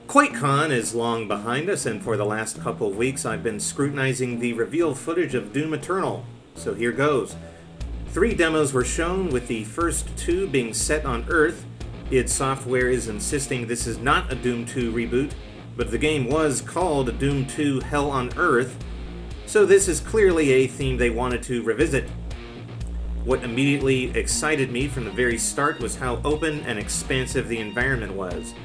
QuakeCon is long behind us, and for the last couple of weeks I've been scrutinizing the reveal footage of Doom Eternal. So here goes. 3 demos were shown, with the first 2 being set on Earth. id Software is insisting this is not a Doom 2 reboot, but the game was called Doom 2 Hell on Earth, so this is clearly a theme they wanted to revisit. What immediately excited me from the very start was how open and expansive the environment was.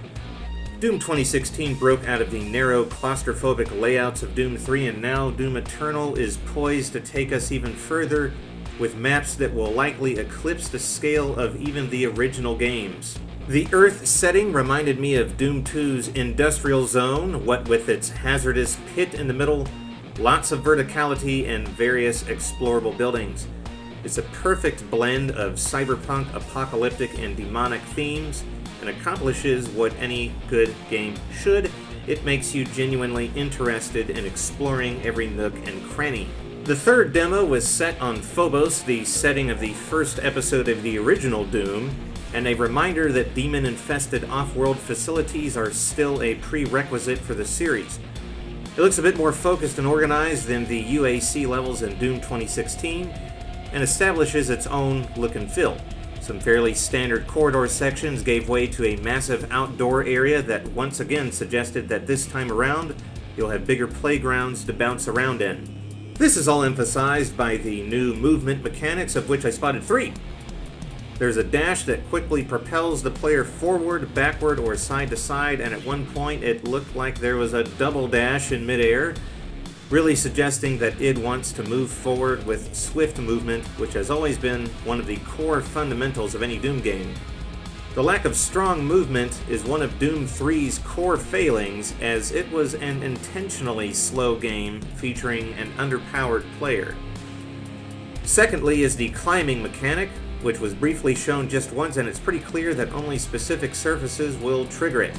Doom 2016 broke out of the narrow, claustrophobic layouts of Doom 3, and now Doom Eternal is poised to take us even further, with maps that will likely eclipse the scale of even the original games. The Earth setting reminded me of Doom 2's Industrial Zone, what with its hazardous pit in the middle, lots of verticality, and various explorable buildings. It's a perfect blend of cyberpunk, apocalyptic, and demonic themes, and accomplishes what any good game should. It makes you genuinely interested in exploring every nook and cranny. The third demo was set on Phobos, the setting of the first episode of the original Doom, and a reminder that demon-infested off-world facilities are still a prerequisite for the series. It looks a bit more focused and organized than the UAC levels in Doom 2016, and establishes its own look and feel. Some fairly standard corridor sections gave way to a massive outdoor area that once again suggested that this time around, you'll have bigger playgrounds to bounce around in. This is all emphasized by the new movement mechanics, of which I spotted 3. There's a dash that quickly propels the player forward, backward, or side to side, and at one point it looked like there was a double dash in midair, really suggesting that id wants to move forward with swift movement, which has always been one of the core fundamentals of any Doom game. The lack of strong movement is one of Doom 3's core failings, as it was an intentionally slow game featuring an underpowered player. Secondly is the climbing mechanic, which was briefly shown just once, and it's pretty clear that only specific surfaces will trigger it.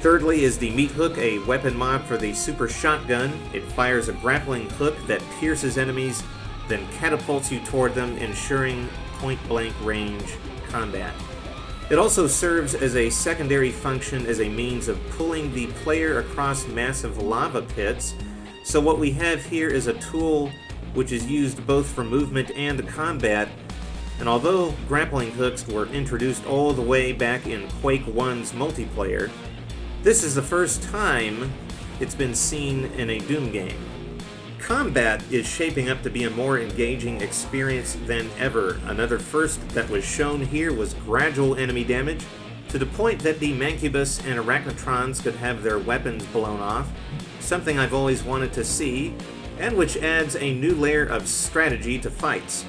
Thirdly is the meat hook, a weapon mod for the super shotgun. It fires a grappling hook that pierces enemies, then catapults you toward them, ensuring point-blank range combat. It also serves as a secondary function as a means of pulling the player across massive lava pits, so what we have here is a tool which is used both for movement and combat, and although grappling hooks were introduced all the way back in Quake 1's multiplayer, this is the first time it's been seen in a Doom game. Combat is shaping up to be a more engaging experience than ever. Another first that was shown here was gradual enemy damage, to the point that the Mancubus and Arachnotrons could have their weapons blown off, something I've always wanted to see, and which adds a new layer of strategy to fights.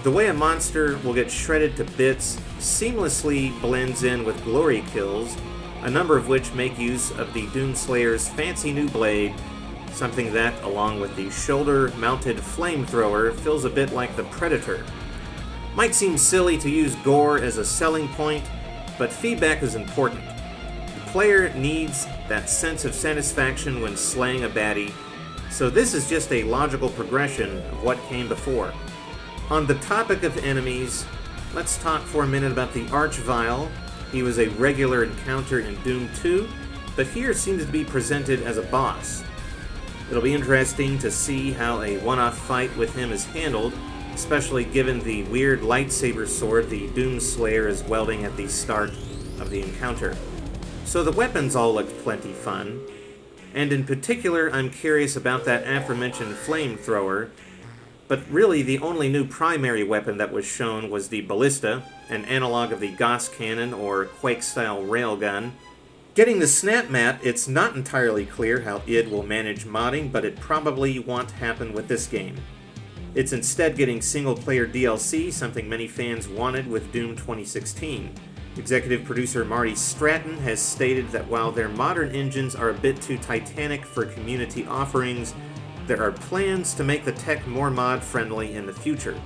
The way a monster will get shredded to bits seamlessly blends in with glory kills, a number of which make use of the Doomslayer's fancy new blade, something that, along with the shoulder-mounted flamethrower, feels a bit like the Predator. Might seem silly to use gore as a selling point, but feedback is important. The player needs that sense of satisfaction when slaying a baddie, so this is just a logical progression of what came before. On the topic of enemies, let's talk for a minute about the Archvile. He was a regular encounter in Doom 2, but here seems to be presented as a boss. It'll be interesting to see how a one-off fight with him is handled, especially given the weird lightsaber sword the Doomslayer is wielding at the start of the encounter. So the weapons all looked plenty fun, and in particular I'm curious about that aforementioned flamethrower, but really the only new primary weapon that was shown was the Ballista, an analog of the Gauss cannon or Quake-style railgun. Getting the snap map, it's not entirely clear how id will manage modding, but it probably won't happen with this game. It's instead getting single-player DLC, something many fans wanted with Doom 2016. Executive producer Marty Stratton has stated that while their modern engines are a bit too titanic for community offerings, there are plans to make the tech more mod-friendly in the future.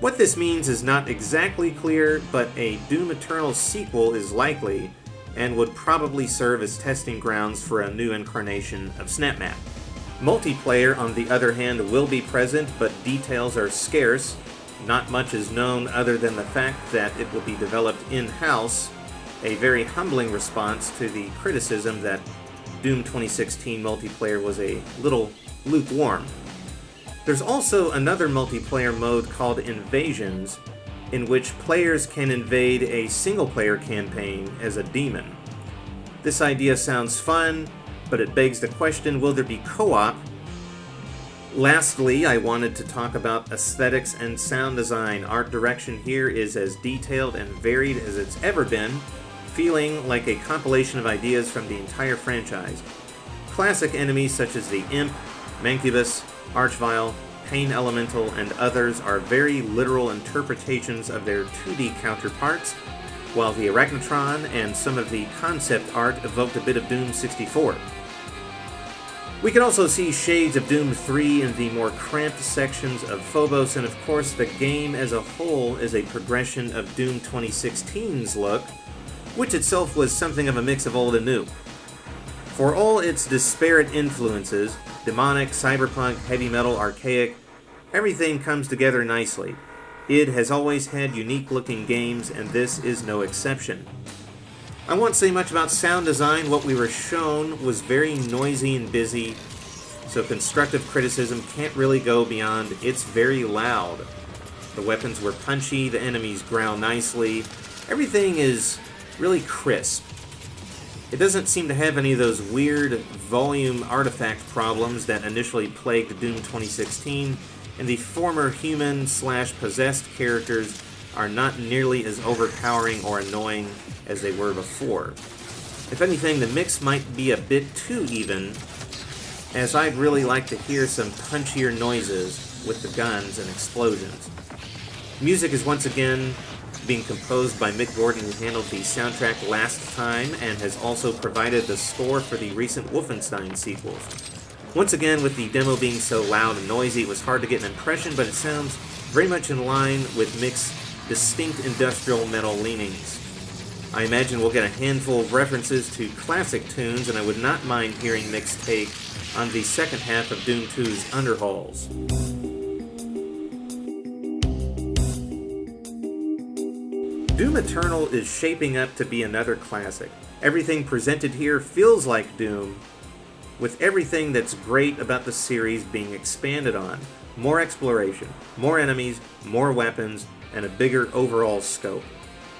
What this means is not exactly clear, but a Doom Eternal sequel is likely, and would probably serve as testing grounds for a new incarnation of SnapMap. Multiplayer, on the other hand, will be present, but details are scarce. Not much is known other than the fact that it will be developed in-house, a very humbling response to the criticism that Doom 2016 multiplayer was a little lukewarm. There's also another multiplayer mode called Invasions, in which players can invade a single-player campaign as a demon. This idea sounds fun, but it begs the question, will there be co-op? Lastly, I wanted to talk about aesthetics and sound design. Art direction here is as detailed and varied as it's ever been, feeling like a compilation of ideas from the entire franchise. Classic enemies such as the Imp, Mancubus, Archvile, Pain Elemental, and others are very literal interpretations of their 2D counterparts, while the Arachnotron and some of the concept art evoked a bit of Doom 64. We can also see shades of Doom 3 in the more cramped sections of Phobos, and of course the game as a whole is a progression of Doom 2016's look, which itself was something of a mix of old and new. For all its disparate influences, demonic, cyberpunk, heavy metal, archaic, everything comes together nicely. Id has always had unique-looking games, and this is no exception. I won't say much about sound design. What we were shown was very noisy and busy, so constructive criticism can't really go beyond "it's very loud." The weapons were punchy, the enemies growl nicely, everything is really crisp. It doesn't seem to have any of those weird volume artifact problems that initially plagued Doom 2016, and the former human/possessed characters are not nearly as overpowering or annoying as they were before. If anything, the mix might be a bit too even, as I'd really like to hear some punchier noises with the guns and explosions. Music is once again being composed by Mick Gordon, who handled the soundtrack last time and has also provided the score for the recent Wolfenstein sequels. Once again, with the demo being so loud and noisy, it was hard to get an impression, but it sounds very much in line with Mick's distinct industrial metal leanings. I imagine we'll get a handful of references to classic tunes, and I would not mind hearing Mick's take on the second half of Doom 2's Underhalls. Doom Eternal is shaping up to be another classic. Everything presented here feels like Doom, with everything that's great about the series being expanded on. More exploration, more enemies, more weapons, and a bigger overall scope.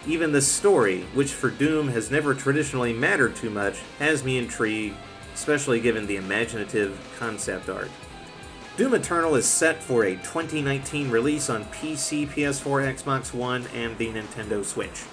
Even the story, which for Doom has never traditionally mattered too much, has me intrigued, especially given the imaginative concept art. Doom Eternal is set for a 2019 release on PC, PS4, Xbox One, and the Nintendo Switch.